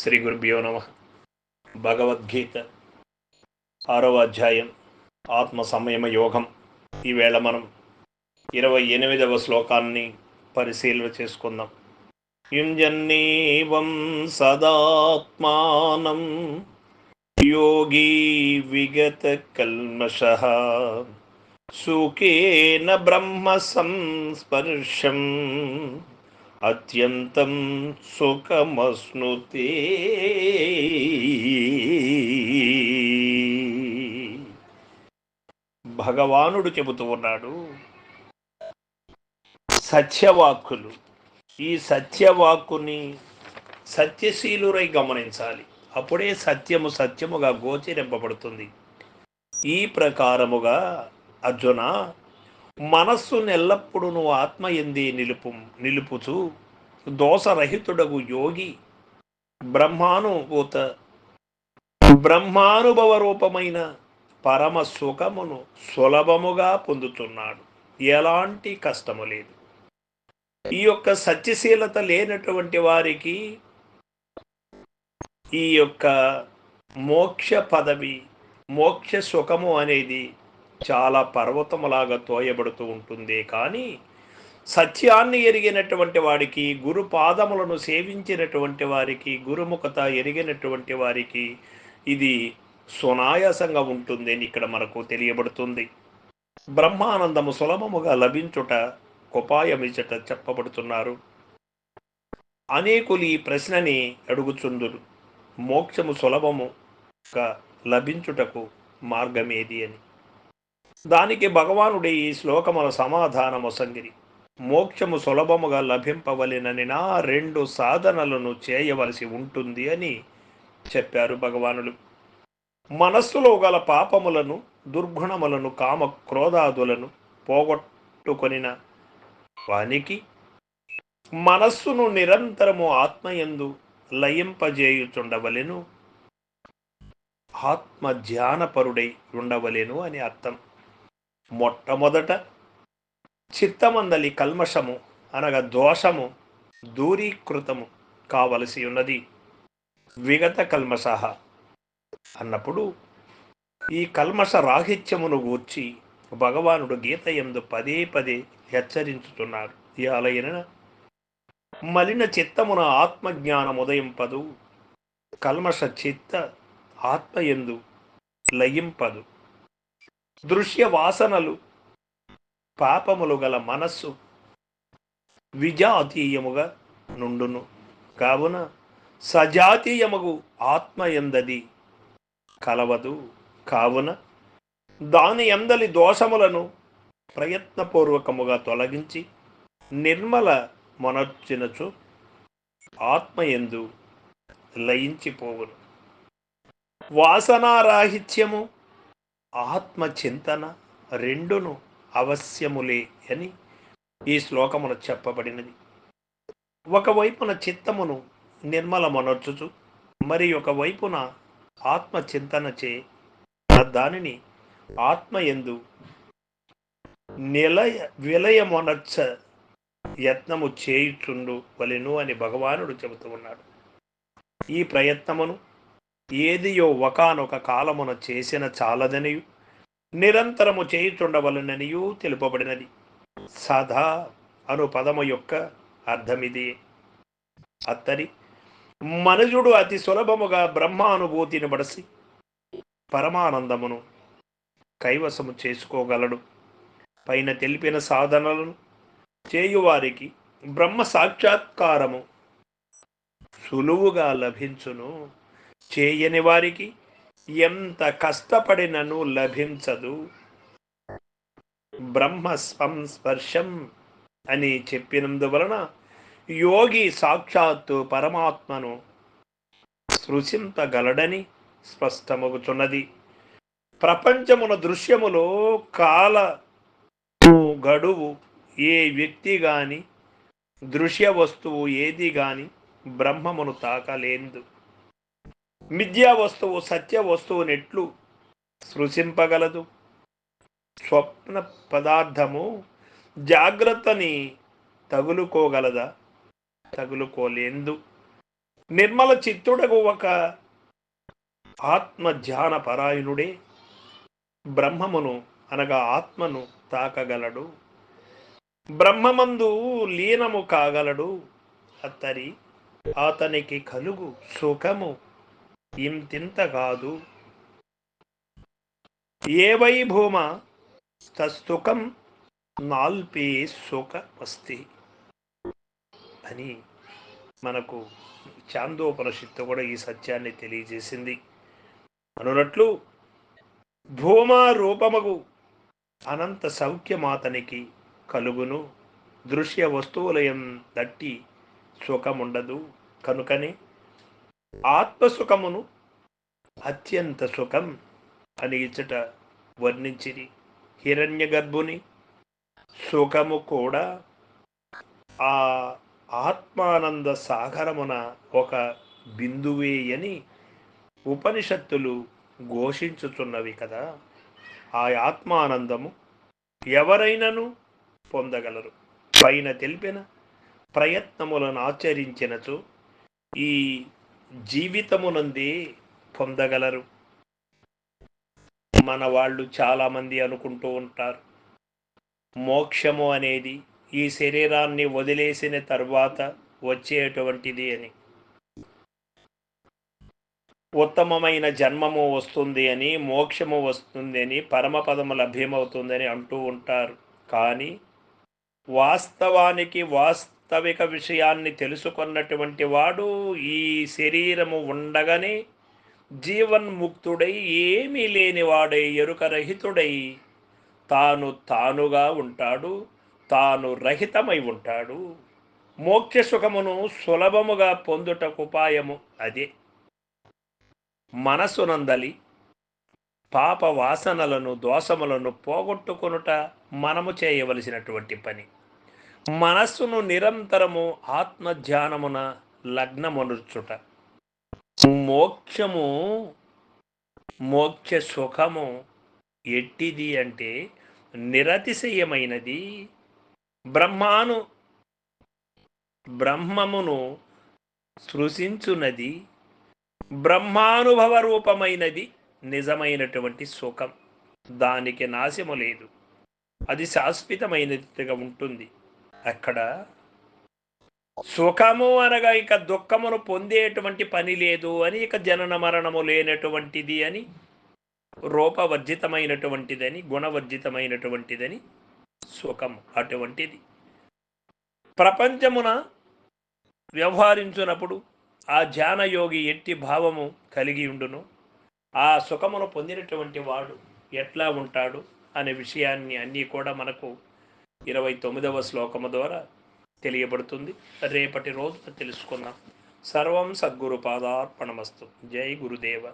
శ్రీ గురుభ్యో నమ. భగవద్గీత 6వ అధ్యాయం ఆత్మ సంయమ యోగం. ఈవేళ మనం 28వ శ్లోకాన్ని పరిశీలన చేసుకుందాం. యుంజన్నేవం సదాత్మానం యోగీ విగత కల్మషః సుఖేన బ్రహ్మ సంస్పర్శం అత్యంతం సుఖమస్నుతే. భగవానుడు చెబుతూ ఉన్నాడు, సత్యవాక్కులు, ఈ సత్యవాక్కుని సత్యశీలురై గమనించాలి. అప్పుడే సత్యము సత్యముగా గోచరింపబడుతుంది. ఈ ప్రకారముగా అర్జున, మనస్సును ఎల్లప్పుడూ నువ్వు ఆత్మయందే నిలుపుచు దోషరహితుడగు యోగి బ్రహ్మానుభవ రూపమైన పరమ సుఖమును సులభముగా పొందుతున్నాడు. ఎలాంటి కష్టము లేదు. ఈ యొక్క సత్యశీలత లేనటువంటి వారికి ఈ యొక్క మోక్ష పదవి, మోక్ష సుఖము అనేది చాలా పర్వతములాగా తోయబడుతూ ఉంటుంది. కానీ సత్యాన్ని ఎరిగినటువంటి వాడికి, గురు పాదములను సేవించినటువంటి వారికి, గురుముఖత ఎరిగినటువంటి వారికి ఇది సునాయాసంగా ఉంటుంది అని ఇక్కడ మనకు తెలియబడుతుంది. బ్రహ్మానందము సులభముగా లభించుట ఉపాయమిచట చెప్పబడుతున్నారు. అనేకులు ఈ ప్రశ్నని అడుగుచుందురు, మోక్షము సులభముగా లభించుటకు మార్గమేది అని. దానికి భగవానుడి ఈ శ్లోకముల సమాధానము సంగిరి. మోక్షము సులభముగా లభింపవలెనని 2 సాధనలను చేయవలసి ఉంటుంది అని చెప్పారు భగవానులు. మనస్సులో గల పాపములను, దుర్గుణములను, కామ క్రోధాదులను పోగొట్టుకొనిన వానికి మనస్సును నిరంతరము ఆత్మయందు లయింపజేయుచుండవలెను, ఆత్మ ధ్యానపరుడై ఉండవలెను అని అర్థం. మొట్టమొదట చిత్తమందలి కల్మషము అనగా దోషము దూరీకృతము కావలసి ఉన్నది. విగత కల్మష అన్నప్పుడు ఈ కల్మష రాహిత్యమును గూర్చి భగవానుడు గీత యందు పదే పదే హెచ్చరించుతున్నాడు. ఇయాలైన మలిన చిత్తమున ఆత్మజ్ఞానముదయింపదు, కల్మష చిత్త ఆత్మయందు లయింపదు. దృశ్య వాసనలు, పాపములు గల మనస్సు విజాతీయముగా నుండును. కావున సజాతీయముగు ఆత్మయందది కలవదు. కావున దాని ఎందలి దోషములను ప్రయత్నపూర్వకముగా తొలగించి నిర్మల మొనర్చినచు ఆత్మయందు లయించిపోవును. వాసనారాహిత్యము, ఆత్మచింతన రెండును అవశ్యములే అని ఈ శ్లోకమును చెప్పబడినది. ఒకవైపున చిత్తమును నిర్మలమనర్చుచు మరి ఒకవైపున ఆత్మచింతనచే దానిని ఆత్మయందు విలయమొనర్చ యత్నము చేయుచుండు వలెను అని భగవానుడు చెబుతూ ఉన్నాడు. ఈ ప్రయత్నమును ఏదియో ఒకానొక కాలమున చేసిన చాలదనియు నిరంతరము చేయుచుండవలననియూ తెలుపబడినది. సదా అను పదము యొక్క అర్థమిది. అత్తరి మనుజుడు అతి సులభముగా బ్రహ్మానుభూతిని బడసి పరమానందమును కైవసము చేసుకోగలడు. పైన తెలిపిన సాధనలను చేయువారికి బ్రహ్మ సాక్షాత్కారము సులువుగా లభించును. చేయని వారికి ఎంత కష్టపడినను లభించదు. బ్రహ్మ సంస్పర్శం అని చెప్పినందువలన యోగి సాక్షాత్తు పరమాత్మను స్పృశింపగలడని స్పష్టమవుతున్నది. ప్రపంచమున దృశ్యములో కాల గడువు ఏ వ్యక్తి గాని, దృశ్య వస్తువు ఏది గాని బ్రహ్మమును తాకలేదు. మిథ్యా వస్తువు సత్య వస్తువునెట్లు స్పృశింపగలదు? స్వప్న పదార్థము జాగ్రత్తని తగులుకోగలదా? తగులుకోలేదు. నిర్మల చిత్తుడగు ఒక ఆత్మ ధ్యాన పరాయణుడే బ్రహ్మమును అనగా ఆత్మను తాకగలడు, బ్రహ్మమందు లీనము కాగలడు. అతనికి కలుగు సుఖము ఇంతింత కాదు. ఏవై భూమ తస్తుకం నాల్పే సుఖ వస్తే అని మనకు చాందోపనిషత్తు కూడా ఈ సత్యాన్ని తెలియజేసింది. అనునట్లు భూమా రూపమగు అనంత సౌఖ్యమాతనికి కలుగును, దృశ్య వస్తువులయం దట్టి సుఖముండదు. కనుకనే ఆత్మసుఖమును అత్యంత సుఖం అని ఇచ్చట వర్ణించిరి. హిరణ్య గర్భుని సుఖము కూడా ఆ ఆత్మానంద సాగరమున ఒక బిందువే అని ఉపనిషత్తులు ఘోషించుచున్నవి కదా. ఆ ఆత్మానందము ఎవరైనను పొందగలరు. పైన తెలిపిన ప్రయత్నములను ఆచరించినచో ఈ జీవితమునందే పొందగలరు. మన వాళ్ళు చాలామంది అనుకుంటూ ఉంటారు, మోక్షము అనేది ఈ శరీరాన్ని వదిలేసిన తర్వాత వచ్చేటువంటిది అని, ఉత్తమమైన జన్మము వస్తుంది అని, మోక్షము వస్తుంది అని, పరమపదము లభ్యమవుతుందని అంటూ ఉంటారు. కానీ వాస్తవిక విషయాన్ని తెలుసుకున్నటువంటి వాడు ఈ శరీరము ఉండగానే జీవన్ముక్తుడై ఏమీ లేనివాడై ఎరుకరహితుడై తానుగా ఉంటాడు, తాను రహితమై ఉంటాడు. మోక్ష సుఖమును సులభముగా పొందుటకు ఉపాయము అదే. మనసునందలి పాప వాసనలను దోషములను పోగొట్టుకొనుట మనము చేయవలసినటువంటి పని. మనస్సును నిరంతరము ఆత్మధ్యానమున లగ్నమనుచుట. మోక్ష సుఖము ఎట్టిది అంటే నిరతిశయమైనది, బ్రహ్మమును సృశించున్నది, బ్రహ్మానుభవ రూపమైనది నిజమైనటువంటి సుఖం. దానికి నాశము లేదు, అది శాశ్వతమైనదిగా ఉంటుంది. అక్కడ సుఖము అనగా ఇక దుఃఖమును పొందేటువంటి పని లేదు అని, ఇక జనన మరణము లేనటువంటిది అని, రూపవర్జితమైనటువంటిదని, గుణవర్జితమైనటువంటిదని సుఖము అటువంటిది. ప్రపంచమున వ్యవహరించినప్పుడు ఆ ధ్యానయోగి ఎట్టి భావము కలిగి ఉండును, ఆ సుఖమును పొందినటువంటి వాడు ఎట్లా ఉంటాడు అనే విషయాన్ని అన్నీ కూడా మనకు 29వ శ్లోకము ద్వారా తెలియబడుతుంది. రేపటి రోజున తెలుసుకుందాం. సర్వం సద్గురు పాదార్పణమస్తు. జై గురుదేవ.